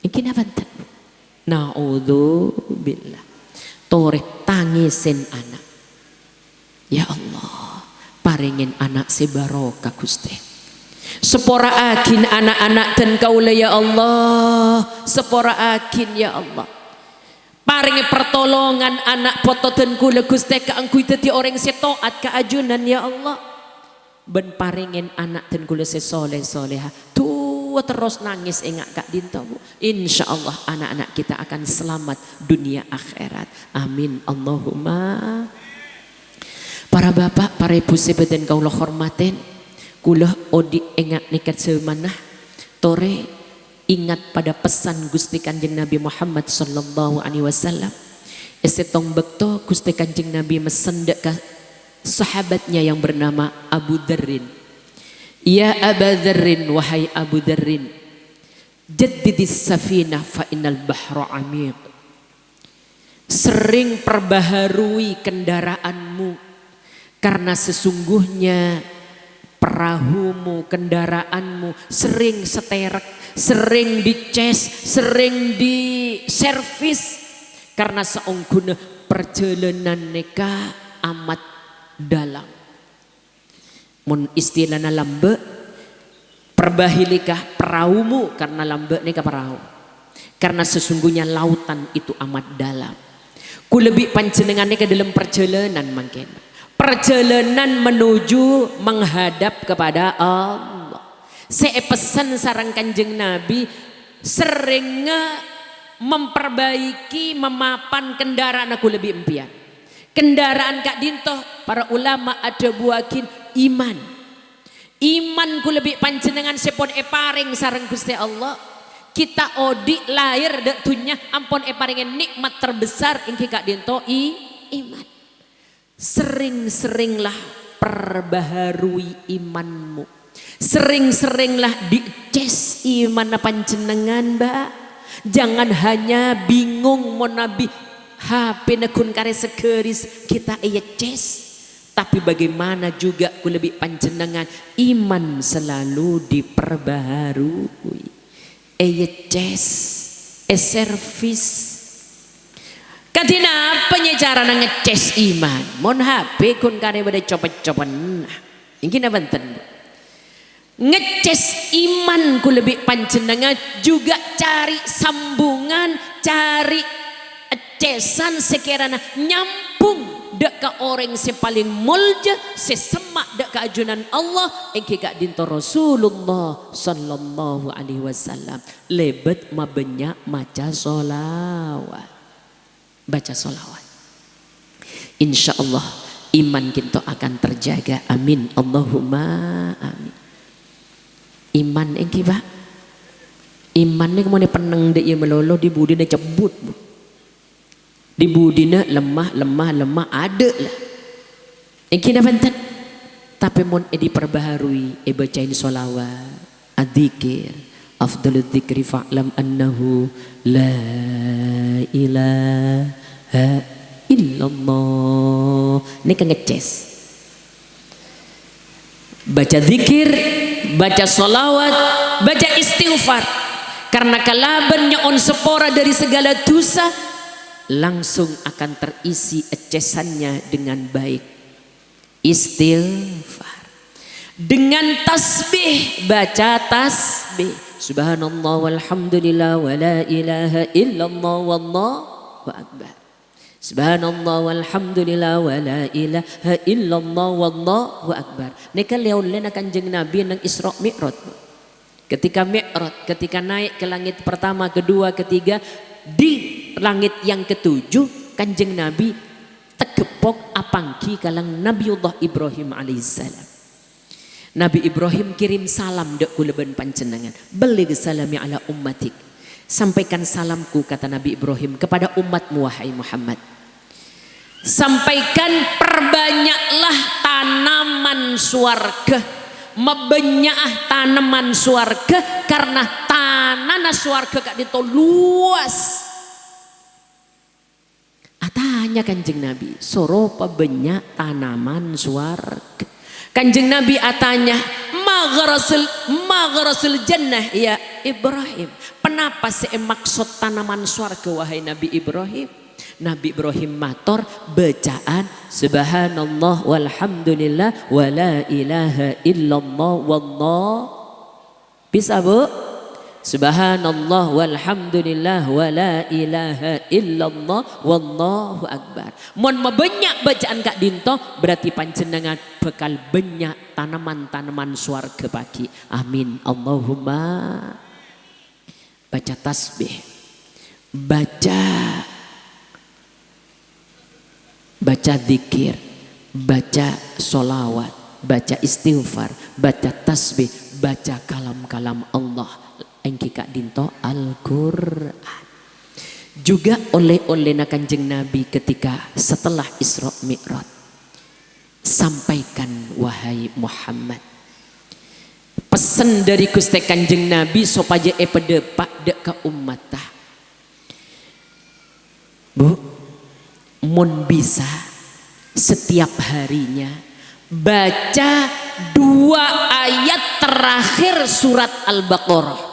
ini nabantan naudzubillah tore tangisin anak ya Allah paringin anak sebarokah Gusti sepora akin anak-anak dan kaula ya Allah sepora akin ya Allah paringi pertolongan anak poto dan kula Gusti kaangkuy dadi orang setoat kaajunan ya Allah ben paringin anak dan kula sesoleh soleha tua terus nangis engak kak dinto insyaallah anak-anak kita akan selamat dunia akhirat amin Allahumma. Para bapak, para ibu sebadan kaulah hormatin, kula odi engak nikat semanah, tore ingat pada pesan Gusti Kanjeng Nabi Muhammad sallallahu alaihi wasallam. Esetong bekto Gusti Kanjeng Nabi mesendek ke sahabatnya yang bernama Abu Dzarrin. Ya Abu Dzarrin, wahai Abu Dzarrin, jaddidis safinah fa innal bahra amiq. Sering perbaharui kendaraanmu karena sesungguhnya perahumu, kendaraanmu sering seterek, sering dicas, sering diservis karena seongguna perjalanan neka amat dalam. Mun istilahna lambe perbahilikah perahumu karena lambe neka perahu. Karena sesungguhnya lautan itu amat dalam. Ku lebih panjenengan neka dalam perjalanan mangkena. Perjalanan menuju menghadap kepada Allah. Saya pesan sarang Kanjeng Nabi sering memperbaiki memapan kendaraan aku lebih empian. Kendaraan kak dintoh para ulama ada buakin iman. Iman ku lebih panjenengan sepon eparing sarang Gusti Allah. Kita odi lahir dek dunya ampun eparingen nikmat terbesar ingki kak dintoh iman. Sering-seringlah perbaharui imanmu. Sering-seringlah dicas iman panjenengan mbak. Jangan hanya bingung mau nabi HP nekun kare sekeris kita iya ces. Tapi bagaimana juga ku lebih panjenengan iman selalu diperbaharui. Iya ces, servis. Katina penyecara ngeces iman mon HP kun kare bade copet-copen ini nabanten ngeces iman ku lebih panjenengan juga cari sambungan cari cesan sekiranya nyampung dek ka orang sepaling mulja sesemak dek ka ajunan Allah engke kak dinto Rasulullah sallallahu alaihi wasallam lebet mabenya maca solawat baca solawat insya Allah iman kita akan terjaga amin Allahumma amin iman engki pak iman ini kemana peneng dek ya melolo di budina cebut bu di budina lemah ada lah engki nafantan tapi mon diperbaharui bacain solawat adzikir afdalul dzikri fa'lam annahu la ilaha illallah. Ini kan ngeces. Baca zikir, baca solawat, baca istighfar. Karena kalaban nyaon sepora dari segala dosa langsung akan terisi ecesannya dengan baik. Istighfar. Dengan tasbih, baca tasbih. Subhanallah walhamdulillah wa la ilaha illallah wallahu akbar. Subhanallah walhamdulillah wa la ilaha illallah wallahu akbar. Nika leolena Kanjeng Nabi nang Isra Mi'raj. Ketika Mi'raj, ketika naik ke langit pertama, kedua, ketiga, di langit yang ketujuh Kanjeng Nabi tegepok apangki kalang Nabiullah Ibrahim alaihissalam. Nabi Ibrahim kirim salam dek kuleben panjenengan. Baligh salami ala ummatik. Sampaikan salamku, kata Nabi Ibrahim, kepada umatmu wahai Muhammad. Sampaikan perbanyaklah tanaman surga, mebenyak tanaman surga, karena tanah surga kak dito luas. Atanya Kanjeng Nabi, soropa banyak tanaman surga. Kanjeng Nabi atanya, maghrasul jannah ya Ibrahim. Kenapa sih maksud tanaman surga wahai Nabi Ibrahim? Nabi Ibrahim mator bacaan subhanallah walhamdulillah wa la ilaha illallah wallah. Bisa bu? Subhanallah walhamdulillah wa la ilaha illallah wallahu akbar. Mun mabanyak bacaan kak dinto berarti panjenengan bekal banyak tanaman-tanaman swarga pagi. Amin Allahumma. Baca tasbih, baca zikir, baca solawat, baca istighfar, baca tasbih, baca kalam-kalam Allah yang kika dinto Al-Quran. Juga oleh Kanjeng Nabi ketika setelah Isra Mi'raj, sampaikan wahai Muhammad, pesan dari Gusti Kanjeng Nabi supaya pada pak dek ke umatah. Bu, mun bisa setiap harinya baca 2 ayat terakhir surat Al-Baqarah.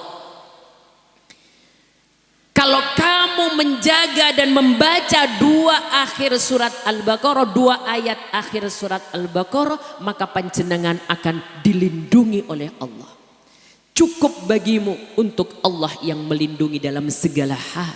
Kalau kamu menjaga dan membaca 2 akhir surat Al-Baqarah, 2 ayat akhir surat Al-Baqarah, maka panjenengan akan dilindungi oleh Allah. Cukup bagimu untuk Allah yang melindungi dalam segala hal.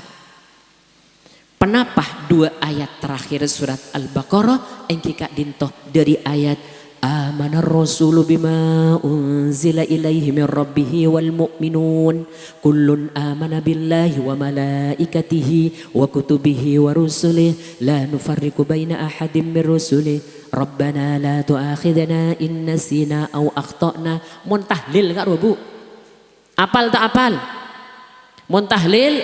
Kenapa 2 ayat terakhir surat Al-Baqarah engkika dintoh dari ayat amanar rasulu bima unzila ilaihi min rabbihi wal mu'minun kullun amana billahi wa malaikatihi wa kutubihi wa rusulihi la nufarriqu baina ahadin min rusulihi rabbana la tu'akhidna in nasina aw akhtana. Mun tahlil kak bu? Apal tak apal? Mun tahlil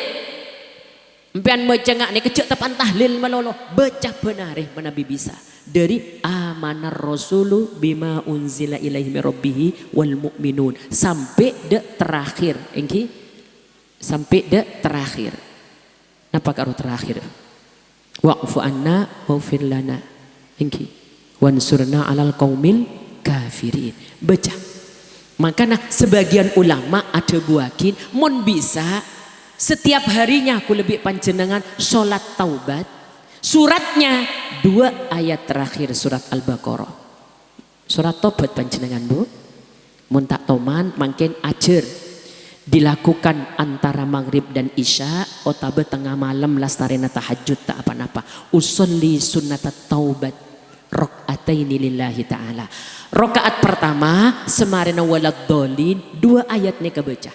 empian baca ngak nih kecek tepan tahlil malolo baca benarih menabi bisa dari amanar rasulu bima unzila ilaihi min rabbihi wal mu'minun sampai dek terakhir engki sampai dek terakhir. Napa karo terakhir? Wa'fu anna waghfir lana engki wansurna alal qaumil kafirin. Baca. Makanya sebagian ulama ada buakin mun bisa setiap harinya aku lebih panjenengan sholat taubat. Suratnya 2 ayat terakhir surat Al-Baqarah. Surat taubat panjenengan bu. Mun tak toman makin ajar. Dilakukan antara maghrib dan isya. Otabe tengah malam lastarina tahajud tak apa-apa. Usolli sunnatat taubat. Rok'ataini lillahi ta'ala. Rokaat pertama semarina waladhdallin 2 ayat nih kebaca.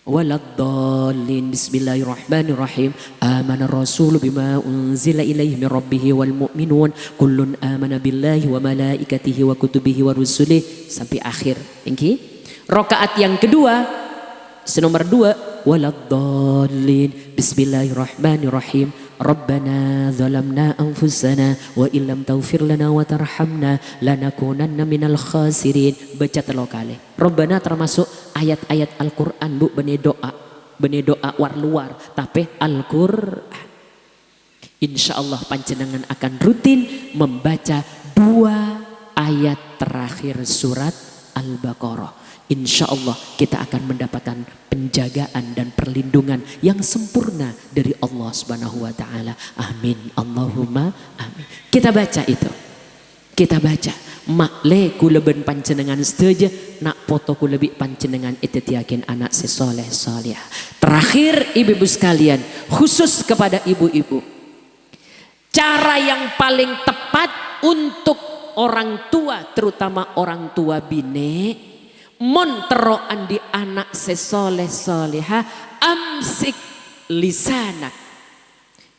Waladhdallin bismillahirrahmanirrahim amana rasulu bima unzila ilaihi min rabbihi wal mu'minun kullun amana billahi wa malaikatihi wa kutubihi wa rusulihi sampai akhir. Engki rakaat yang kedua senomor 2 waladhdallin bismillahirrahmanirrahim rabbana zalamna anfusana wa illam taghfir lana wa tarhamna lanakunanna minal khasirin. Baca 3 kali. Rabbana termasuk ayat-ayat Al-Quran bu, bene doa war luar tapi Al-Quran. Insya Allah panjenengan akan rutin membaca 2 ayat terakhir surat Al-Baqarah. Insya Allah kita akan mendapatkan penjagaan dan perlindungan yang sempurna dari Allah Subhanahu wa Ta'ala. Amin Allahumma amin. Kita baca itu. Kita baca makle kuleben panjenengan setuju nak foto lebih panjenengan itu tiakin anak sesoleh soleh. Terakhir ibu-ibu sekalian, khusus kepada ibu-ibu Cara yang paling tepat untuk orang tua, terutama orang tua bine, mon teroan di anak sesoleh soleha, amsik lisanak,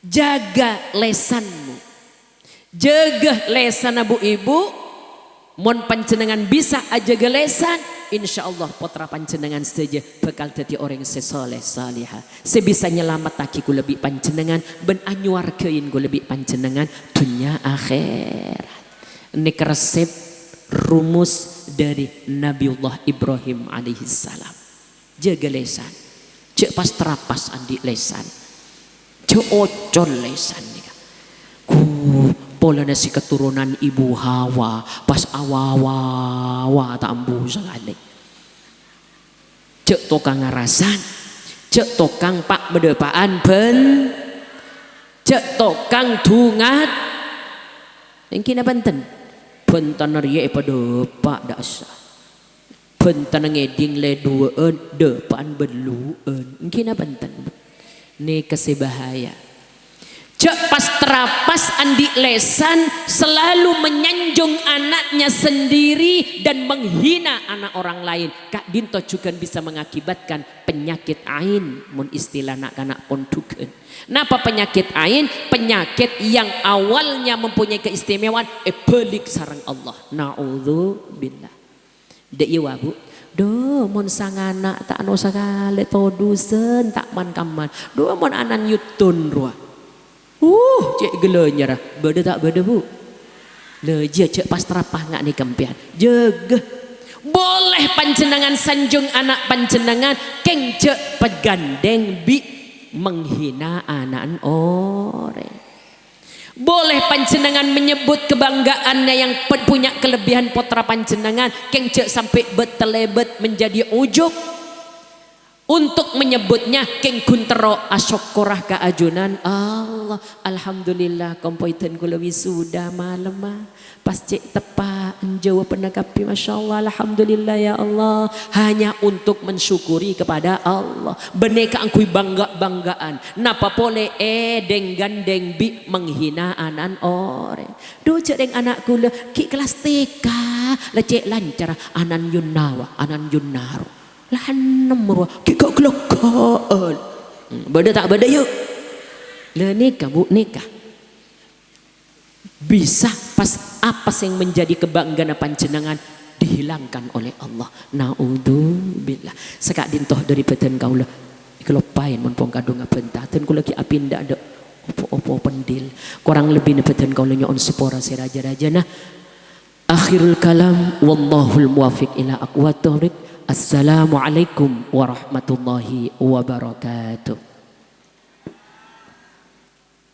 jaga lesanmu, jaga lesan bu ibu. Mon panjenengan bisa aja gelesan, insya Allah potra panjenengan saja bakal jadi orang sesoleh salihah. Sebisa nyelamat takiku lebih panjenengan, ben anyuarkein gue lebih panjenengan dunia akhirat. Ini resep rumus dari Nabiullah Ibrahim alaihissalam. Jaga lesan, cek pas terapas andi lesan, cek ocol lesan nih. Pola nasi keturunan ibu Hawa pas awawa tambu sekali. Cek tokang ngarasan, cek tokang pak bedepaan ben, cek tokang dungat. Yang kina benten, benten ria pada pak dasa, benten ngeding le duaan depan beluan. Yang kina benten, ini kesebahaya. Cek pas terapas andi lesan selalu menyanjung anaknya sendiri dan menghina anak orang lain. Kak Dinto juga bisa mengakibatkan penyakit ain, mun istilah nak kanak ponduken. Napa penyakit ain? Penyakit yang awalnya mempunyai keistimewaan belik sarang Allah. Na'udzubillah. Dek iya bu. Do mon sangana tak anu sakale todusen tak man kaman. Do mon anan yutun ruah. Cek gelenya beda tak beda bu. Leja cek pas terapah ngak nih kempian. Jaga. Boleh panjenengan sanjung anak panjenengan, keng cek pegandeng bi menghina anak orang. Boleh panjenengan menyebut kebanggaannya yang punya kelebihan potra panjenengan, keng cek sampai betelebet menjadi ujub. Untuk menyebutnya keng kuntero asyokorah keajunan Allah. Alhamdulillah kompoiten kula wisuda malam pas cek tepa jawab penangkapi masya Allah. Alhamdulillah ya Allah. Hanya untuk mensyukuri kepada Allah. Beneka angkui banggaan. Napa boleh deng gandeng bi menghina anan orang. Do cek deng anak kula ki kelas TK lecek lancar anan yunawa anan yunaru. Lahan nomor kikak kelokaan. Beda tak beda yuk. Le nikah bu nikah. Bisa pas apa yang menjadi kebanggaan panjenengan dihilangkan oleh Allah. Naudzubillah. Sekak dintoh dari beten kaulah. Kelopain mon pong kadung ngabentah. Ten kula ki apinda ada opo-opo pendil. Kurang lebih nebeten kaulah nyon sepora si raja-raja. Nah akhirul kalam wallahul muwafiq ila aqwat thoriq. Assalamualaikum warahmatullahi wabarakatuh.